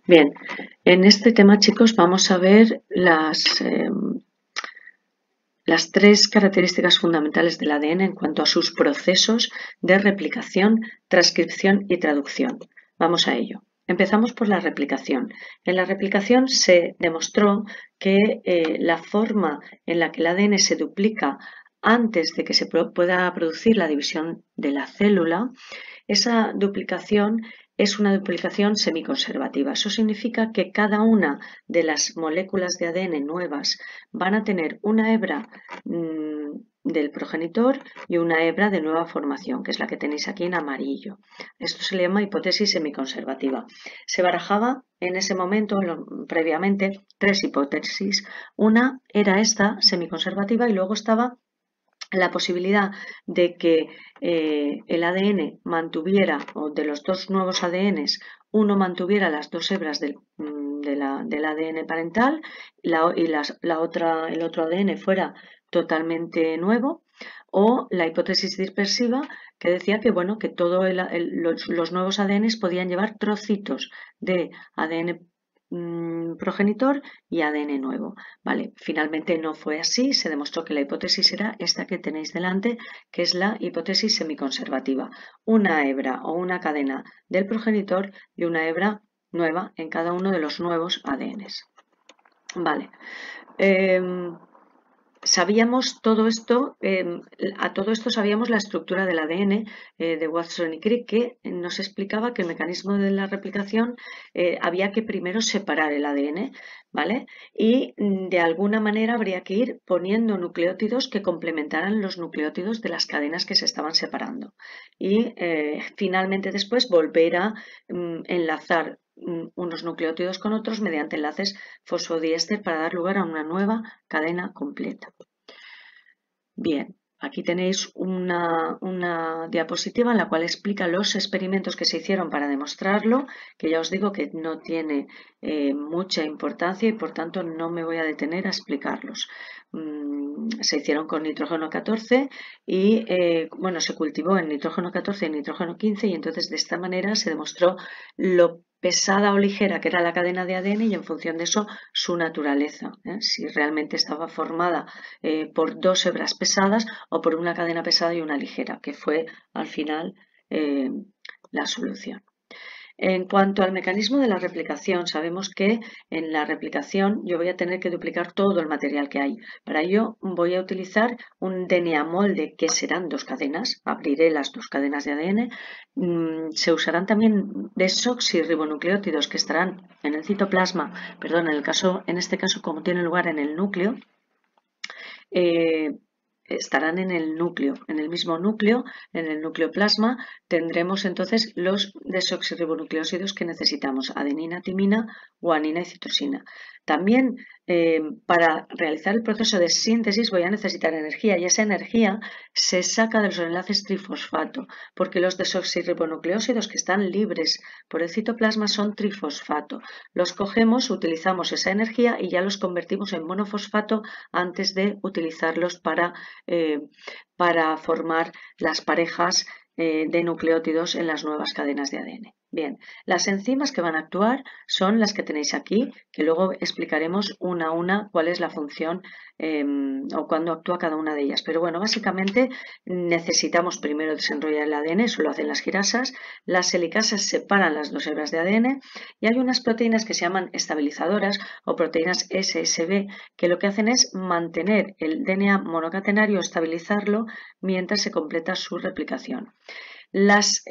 Bien, en este tema, chicos, vamos a ver las tres características fundamentales del ADN en cuanto a sus procesos de replicación, transcripción y traducción. Vamos a ello. Empezamos por la replicación. En la replicación se demostró que la forma en la que el ADN se duplica antes de que se pueda producir la división de la célula, esa duplicación es una duplicación semiconservativa. Eso significa que cada una de las moléculas de ADN nuevas van a tener una hebra del progenitor y una hebra de nueva formación, que es la que tenéis aquí en amarillo. Esto se le llama hipótesis semiconservativa. Se barajaba en ese momento, previamente, tres hipótesis. Una era esta, semiconservativa, y luego estaba la posibilidad de que el ADN mantuviera, o de los dos nuevos ADNs, uno mantuviera las dos hebras del ADN parental y el otro ADN fuera totalmente nuevo, o la hipótesis dispersiva, que decía que, bueno, que todos los nuevos ADNs podían llevar trocitos de ADN progenitor y ADN nuevo. Vale, finalmente no fue así, se demostró que la hipótesis era esta que tenéis delante, que es la hipótesis semiconservativa. Una hebra o una cadena del progenitor y una hebra nueva en cada uno de los nuevos ADNs. Vale. Sabíamos todo esto, a todo esto sabíamos la estructura del ADN de Watson y Crick, que nos explicaba que el mecanismo de la replicación había que primero separar el ADN, ¿vale? Y de alguna manera habría que ir poniendo nucleótidos que complementaran los nucleótidos de las cadenas que se estaban separando. Y finalmente después volver a enlazar unos nucleótidos con otros mediante enlaces fosfodiéster para dar lugar a una nueva cadena completa. Bien, aquí tenéis una diapositiva en la cual explica los experimentos que se hicieron para demostrarlo, que ya os digo que no tiene mucha importancia y por tanto no me voy a detener a explicarlos. Se hicieron con nitrógeno 14 y bueno, se cultivó en nitrógeno 14 y nitrógeno 15 y entonces de esta manera se demostró lo pesada o ligera que era la cadena de ADN y en función de eso su naturaleza, si realmente estaba formada por dos hebras pesadas o por una cadena pesada y una ligera, que fue al final la solución. En cuanto al mecanismo de la replicación, sabemos que en la replicación yo voy a tener que duplicar todo el material que hay. Para ello voy a utilizar un DNA molde que serán dos cadenas, abriré las dos cadenas de ADN. Se usarán también desoxirribonucleótidos que estarán en el citoplasma, perdón, en este caso como tiene lugar en el núcleo, estarán en el núcleo, en el mismo núcleo, en el nucleoplasma, tendremos entonces los desoxirribonucleósidos que necesitamos, adenina, timina, guanina y citosina. También para realizar el proceso de síntesis voy a necesitar energía y esa energía se saca de los enlaces trifosfato, porque los desoxirribonucleósidos que están libres por el citoplasma son trifosfato. Los cogemos, utilizamos esa energía y ya los convertimos en monofosfato antes de utilizarlos para formar las parejas de nucleótidos en las nuevas cadenas de ADN. Bien, las enzimas que van a actuar son las que tenéis aquí, que luego explicaremos una a una cuál es la función o cuándo actúa cada una de ellas. Pero bueno, básicamente necesitamos primero desenrollar el ADN, eso lo hacen las quirasas. Las helicasas separan las dos hebras de ADN y hay unas proteínas que se llaman estabilizadoras o proteínas SSB que lo que hacen es mantener el DNA monocatenario, estabilizarlo mientras se completa su replicación. Las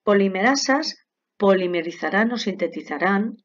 polimerasas polimerizarán o sintetizarán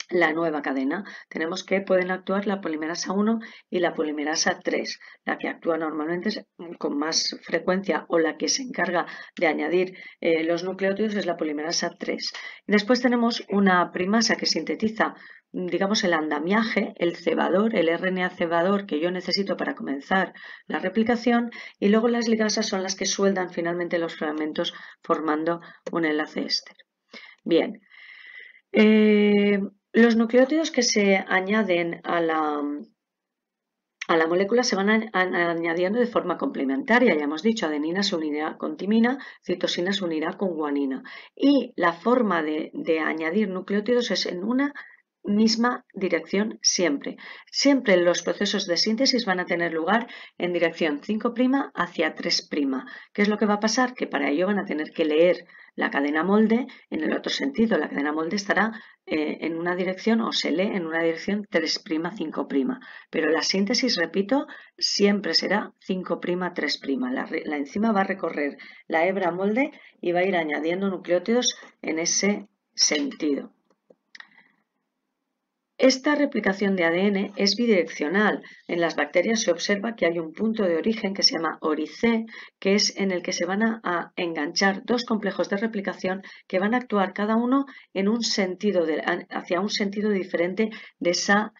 la nueva cadena. Tenemos que pueden actuar la polimerasa 1 y la polimerasa 3. La que actúa normalmente con más frecuencia o la que se encarga de añadir los nucleótidos es la polimerasa 3. Después tenemos una primasa que sintetiza, digamos, el andamiaje, el cebador, el RNA cebador que yo necesito para comenzar la replicación, y luego las ligasas son las que sueldan finalmente los fragmentos formando un enlace éster. Bien. Los nucleótidos que se añaden a a la molécula se van añadiendo de forma complementaria. Ya hemos dicho, adenina se unirá con timina, citosina se unirá con guanina. Y la forma de añadir nucleótidos es en una misma dirección siempre. Siempre los procesos de síntesis van a tener lugar en dirección 5' hacia 3'. ¿Qué es lo que va a pasar? Que para ello van a tener que leer la cadena molde en el otro sentido. La cadena molde estará en una dirección o se lee en una dirección 3', 5'. Pero la síntesis, repito, siempre será 5', 3'. La enzima va a recorrer la hebra molde y va a ir añadiendo nucleótidos en ese sentido. Esta replicación de ADN es bidireccional. En las bacterias se observa que hay un punto de origen que se llama ORIC, que es en el que se van a enganchar dos complejos de replicación que van a actuar cada uno en un sentido hacia un sentido diferente de esa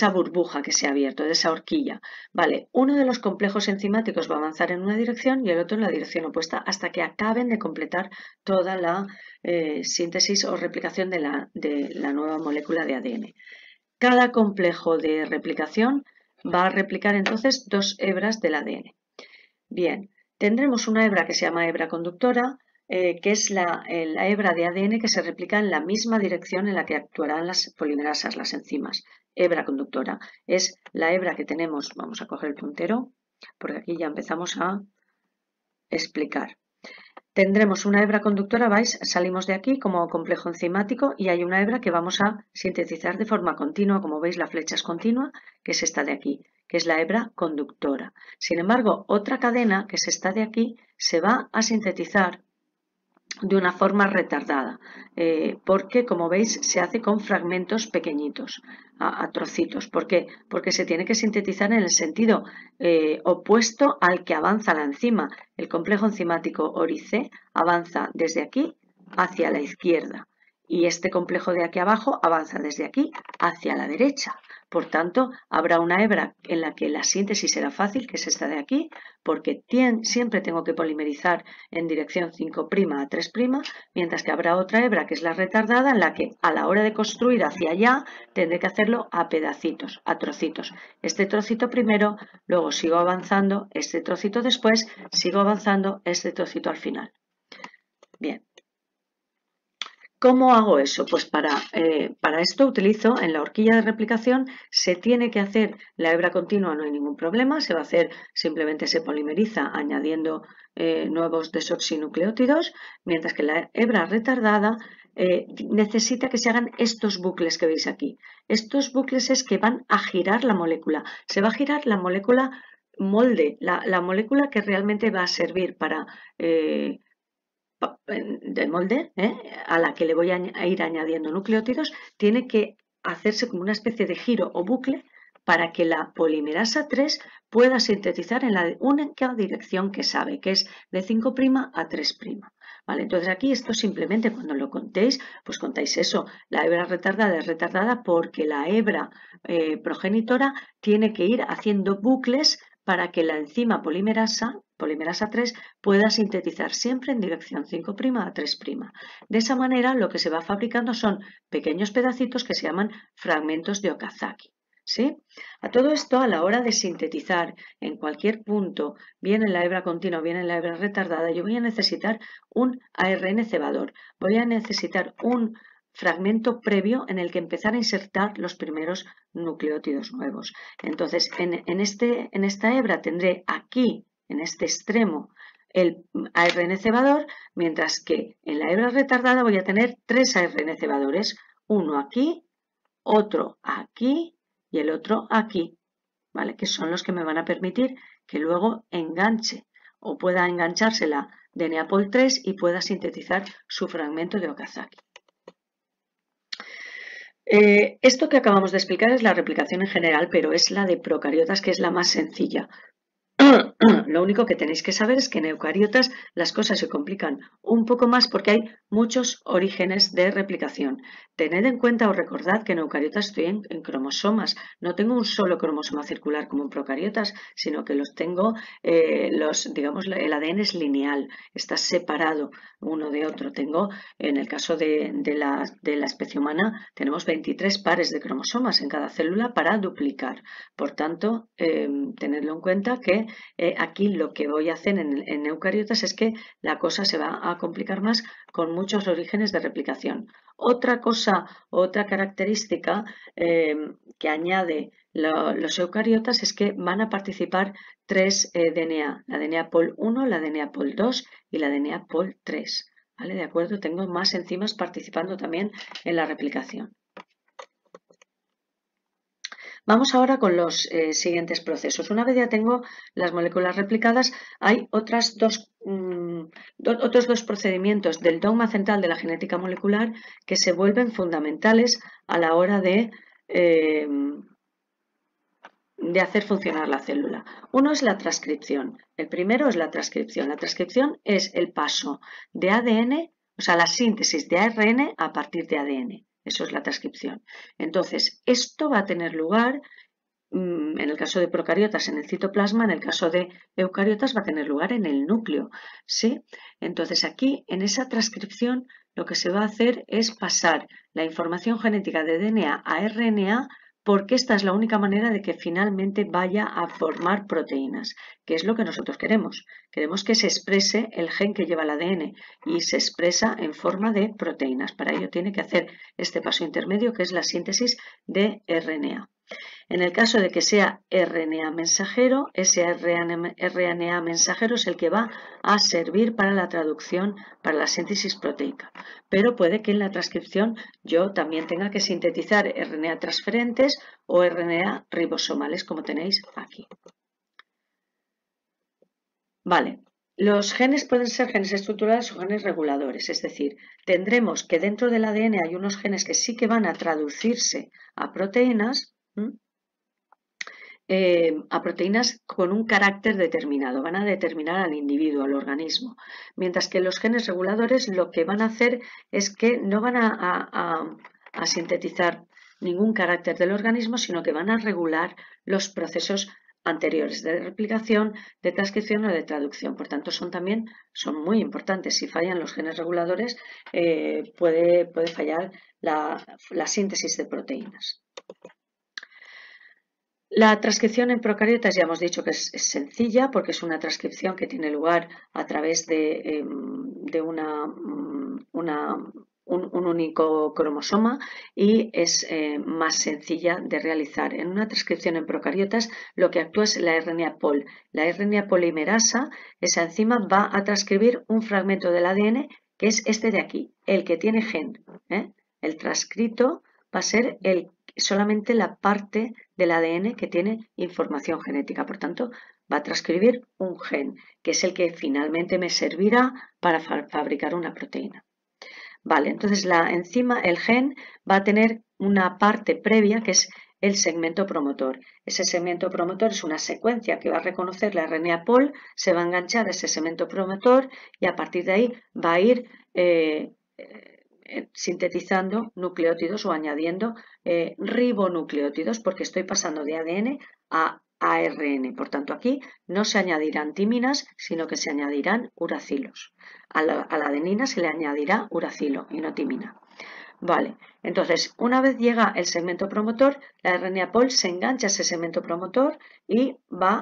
burbuja que se ha abierto, de esa horquilla. Vale, uno de los complejos enzimáticos va a avanzar en una dirección y el otro en la dirección opuesta hasta que acaben de completar toda la síntesis o replicación de la nueva molécula de ADN. Cada complejo de replicación va a replicar entonces dos hebras del ADN. Bien, tendremos una hebra que se llama hebra conductora, que es la hebra de ADN que se replica en la misma dirección en la que actuarán las polimerasas, las enzimas. Hebra conductora es la hebra que tenemos, vamos a coger el puntero, porque aquí ya empezamos a explicar. Tendremos una hebra conductora, ¿vais? Salimos de aquí como complejo enzimático y hay una hebra que vamos a sintetizar de forma continua, como veis la flecha es continua, que es esta de aquí, que es la hebra conductora. Sin embargo, otra cadena, que es esta de aquí, se va a sintetizar de una forma retardada, porque como veis se hace con fragmentos pequeñitos, a trocitos. ¿Por qué? Porque se tiene que sintetizar en el sentido opuesto al que avanza la enzima. El complejo enzimático ORIC avanza desde aquí hacia la izquierda y este complejo de aquí abajo avanza desde aquí hacia la derecha. Por tanto, habrá una hebra en la que la síntesis será fácil, que es esta de aquí, porque siempre tengo que polimerizar en dirección 5' a 3', mientras que habrá otra hebra que es la retardada, en la que a la hora de construir hacia allá tendré que hacerlo a pedacitos, a trocitos. Este trocito primero, luego sigo avanzando, este trocito después, sigo avanzando, este trocito al final. Bien. ¿Cómo hago eso? Pues para esto utilizo en la horquilla de replicación, se tiene que hacer la hebra continua, no hay ningún problema, se va a hacer, simplemente se polimeriza añadiendo nuevos desoxinucleótidos, mientras que la hebra retardada necesita que se hagan estos bucles que veis aquí. Estos bucles es que van a girar la molécula, se va a girar la molécula molde, la molécula que realmente va a servir para de molde, a la que le voy a ir añadiendo nucleótidos, tiene que hacerse como una especie de giro o bucle para que la polimerasa 3 pueda sintetizar en la única dirección que sabe, que es de 5' a 3'. ¿Vale? Entonces aquí esto simplemente cuando lo contéis, pues contáis eso. La hebra retardada es retardada porque la hebra progenitora tiene que ir haciendo bucles para que la enzima polimerasa 3 pueda sintetizar siempre en dirección 5' a 3'. De esa manera lo que se va fabricando son pequeños pedacitos que se llaman fragmentos de Okazaki. ¿Sí? A todo esto, a la hora de sintetizar en cualquier punto, bien en la hebra continua o bien en la hebra retardada, yo voy a necesitar un ARN cebador. Voy a necesitar un fragmento previo en el que empezar a insertar los primeros nucleótidos nuevos. Entonces, en esta hebra tendré aquí, en este extremo, el ARN cebador, mientras que en la hebra retardada voy a tener 3 ARN cebadores, uno aquí, otro aquí y el otro aquí, ¿vale? Que son los que me van a permitir que luego enganche o pueda engancharse la DNA Pol 3 y pueda sintetizar su fragmento de Okazaki. Esto que acabamos de explicar es la replicación en general, pero es la de procariotas, que es la más sencilla. Lo único que tenéis que saber es que en eucariotas las cosas se complican un poco más porque hay muchos orígenes de replicación. Tened en cuenta o recordad que en eucariotas estoy en cromosomas. No tengo un solo cromosoma circular como en procariotas, sino que los tengo, digamos, el ADN es lineal, está separado uno de otro. Tengo, en el caso de la especie humana, tenemos 23 pares de cromosomas en cada célula para duplicar. Por tanto, tenedlo en cuenta que aquí lo que voy a hacer en eucariotas es que la cosa se va a complicar más con muchos orígenes de replicación. Otra cosa, otra característica que añade los eucariotas es que van a participar 3 DNA, la DNA Pol 1, la DNA Pol 2 y la DNA Pol 3. ¿Vale? ¿De acuerdo? Tengo más enzimas participando también en la replicación. Vamos ahora con los siguientes procesos. Una vez ya tengo las moléculas replicadas, hay otros dos procedimientos del dogma central de la genética molecular que se vuelven fundamentales a la hora de hacer funcionar la célula. Uno es la transcripción. El primero es la transcripción. La transcripción es el paso de ADN, o sea, la síntesis de ARN a partir de ADN. Eso es la transcripción. Entonces, esto va a tener lugar, en el caso de procariotas, en el citoplasma, en el caso de eucariotas va a tener lugar en el núcleo, ¿sí? Entonces, aquí, en esa transcripción, lo que se va a hacer es pasar la información genética de DNA a RNA, porque esta es la única manera de que finalmente vaya a formar proteínas, que es lo que nosotros queremos. Queremos que se exprese el gen que lleva el ADN y se expresa en forma de proteínas. Para ello tiene que hacer este paso intermedio, que es la síntesis de RNA. En el caso de que sea RNA mensajero, ese RNA mensajero es el que va a servir para la traducción, para la síntesis proteica. Pero puede que en la transcripción yo también tenga que sintetizar RNA transferentes o RNA ribosomales, como tenéis aquí. Vale. Los genes pueden ser genes estructurales o genes reguladores, es decir, tendremos que dentro del ADN hay unos genes que sí que van a traducirse a proteínas, con un carácter determinado, van a determinar al individuo, al organismo, mientras que los genes reguladores lo que van a hacer es que no van a sintetizar ningún carácter del organismo, sino que van a regular los procesos anteriores de replicación, de transcripción o de traducción. Por tanto, son muy importantes. Si fallan los genes reguladores, puede fallar la síntesis de proteínas. La transcripción en procariotas ya hemos dicho que es sencilla, porque es una transcripción que tiene lugar a través de un único cromosoma y es más sencilla de realizar. En una transcripción en procariotas lo que actúa es la RNA pol. La RNA polimerasa, esa enzima, va a transcribir un fragmento del ADN que es este de aquí, el que tiene gen. El transcrito va a ser solamente la parte del ADN que tiene información genética. Por tanto, va a transcribir un gen, que es el que finalmente me servirá para fabricar una proteína. Vale, entonces la enzima, el gen, va a tener una parte previa que es el segmento promotor. Ese segmento promotor es una secuencia que va a reconocer la RNA pol, se va a enganchar a ese segmento promotor y a partir de ahí va a ir sintetizando nucleótidos o añadiendo ribonucleótidos, porque estoy pasando de ADN a ARN. Por tanto, aquí no se añadirán timinas, sino que se añadirán uracilos. A la adenina se le añadirá uracilo y no timina. Vale, entonces una vez llega el segmento promotor, la RNA pol se engancha a ese segmento promotor y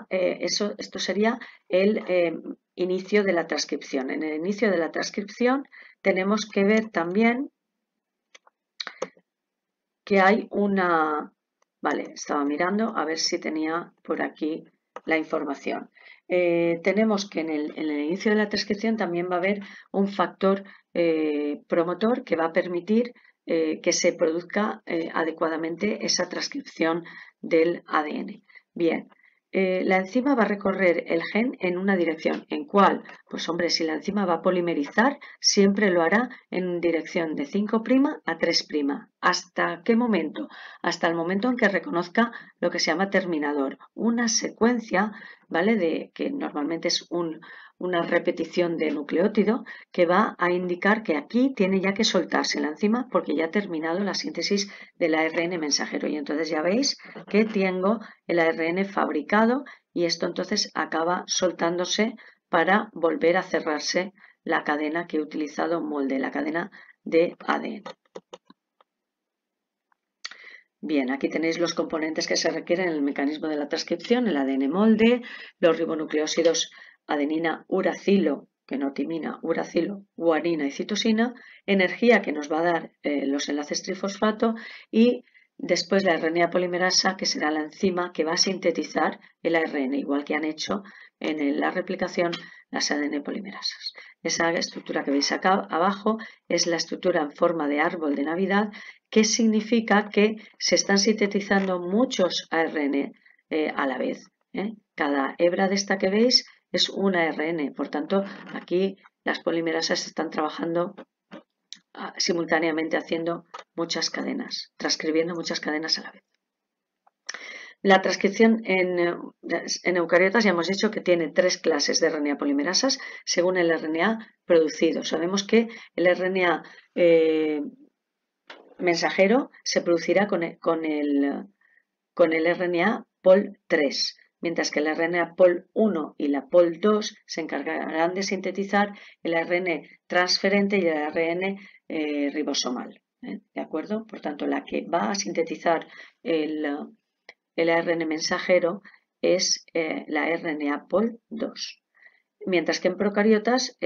esto sería el inicio de la transcripción. En el inicio de la transcripción tenemos que ver también que hay Vale, estaba mirando a ver si tenía por aquí la información. Tenemos que en el inicio de la transcripción también va a haber un factor promotor que va a permitir que se produzca adecuadamente esa transcripción del ADN. Bien. La enzima va a recorrer el gen en una dirección. ¿En cuál? Pues hombre, si la enzima va a polimerizar, siempre lo hará en dirección de 5' a 3'. ¿Hasta qué momento? Hasta el momento en que reconozca lo que se llama terminador. Una secuencia, ¿vale? Que normalmente es una repetición de nucleótido que va a indicar que aquí tiene ya que soltarse la enzima porque ya ha terminado la síntesis del ARN mensajero. Y entonces ya veis que tengo el ARN fabricado y esto entonces acaba soltándose para volver a cerrarse la cadena que he utilizado molde, la cadena de ADN. Bien, aquí tenéis los componentes que se requieren en el mecanismo de la transcripción, el ADN molde, los ribonucleósidos adenina, uracilo, que no timina, uracilo, guanina y citosina, energía que nos va a dar los enlaces trifosfato y después la RNA polimerasa, que será la enzima que va a sintetizar el ARN, igual que han hecho en la replicación las ADN polimerasas. Esa estructura que veis acá abajo es la estructura en forma de árbol de Navidad, que significa que se están sintetizando muchos ARN a la vez. Cada hebra de esta que veis es un ARN, por tanto aquí las polimerasas están trabajando simultáneamente haciendo muchas cadenas, transcribiendo muchas cadenas a la vez. La transcripción en eucariotas ya hemos dicho que tiene 3 clases de RNA polimerasas según el RNA producido. Sabemos que el RNA mensajero se producirá con el RNA Pol3, mientras que el RNA Pol1 y la Pol2 se encargarán de sintetizar el ARN transferente y el ARN ribosomal. ¿De acuerdo? Por tanto, la que va a sintetizar el ARN mensajero es la RNA Pol2, mientras que en procariotas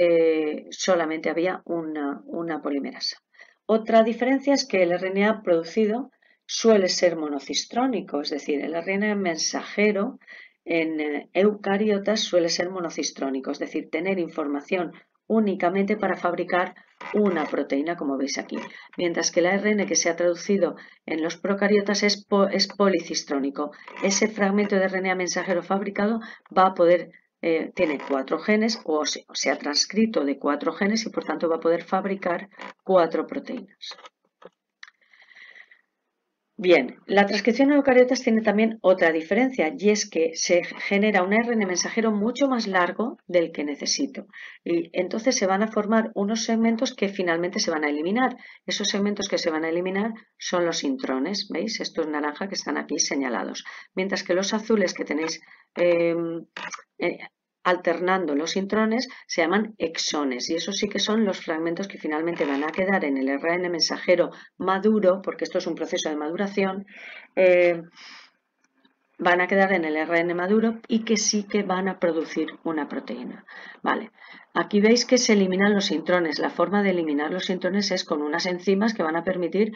solamente había una polimerasa. Otra diferencia es que el RNA producido suele ser monocistrónico, es decir, el RNA mensajero en eucariotas suele ser monocistrónico, es decir, tener información únicamente para fabricar una proteína, como veis aquí, mientras que el ARN que se ha traducido en los procariotas es policistrónico. Ese fragmento de RNA mensajero fabricado va a poder tiene 4 genes o se ha transcrito de 4 genes y por tanto va a poder fabricar 4 proteínas. Bien, la transcripción en eucariotas tiene también otra diferencia y es que se genera un ARN mensajero mucho más largo del que necesito y entonces se van a formar unos segmentos que finalmente se van a eliminar. Esos segmentos que se van a eliminar son los intrones, ¿veis? Estos naranja que están aquí señalados, mientras que los azules que tenéis alternando los intrones se llaman exones y esos sí que son los fragmentos que finalmente van a quedar en el ARN mensajero maduro, porque esto es un proceso de maduración, van a quedar en el ARN maduro y que sí que van a producir una proteína. Vale, aquí veis que se eliminan los intrones. La forma de eliminar los intrones es con unas enzimas que van a permitir,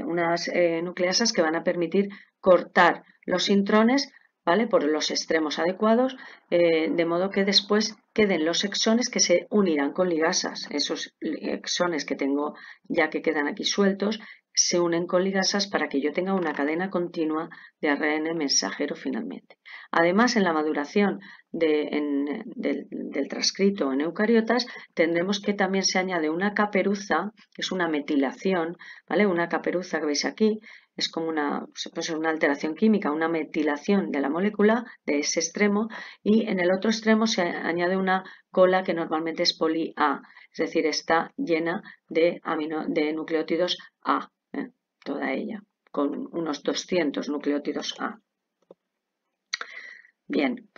unas nucleasas que van a permitir cortar los intrones, ¿vale? Por los extremos adecuados, de modo que después queden los exones que se unirán con ligasas. Esos exones que tengo ya que quedan aquí sueltos se unen con ligasas para que yo tenga una cadena continua de ARN mensajero finalmente. Además, en la maduración del transcrito en eucariotas tendremos que también se añade una caperuza, que es una metilación, ¿vale? Una caperuza que veis aquí es como una alteración química, una metilación de la molécula de ese extremo y en el otro extremo se añade una cola que normalmente es poli A, es decir, está llena de nucleótidos A, toda ella, con unos 200 nucleótidos A. Bien,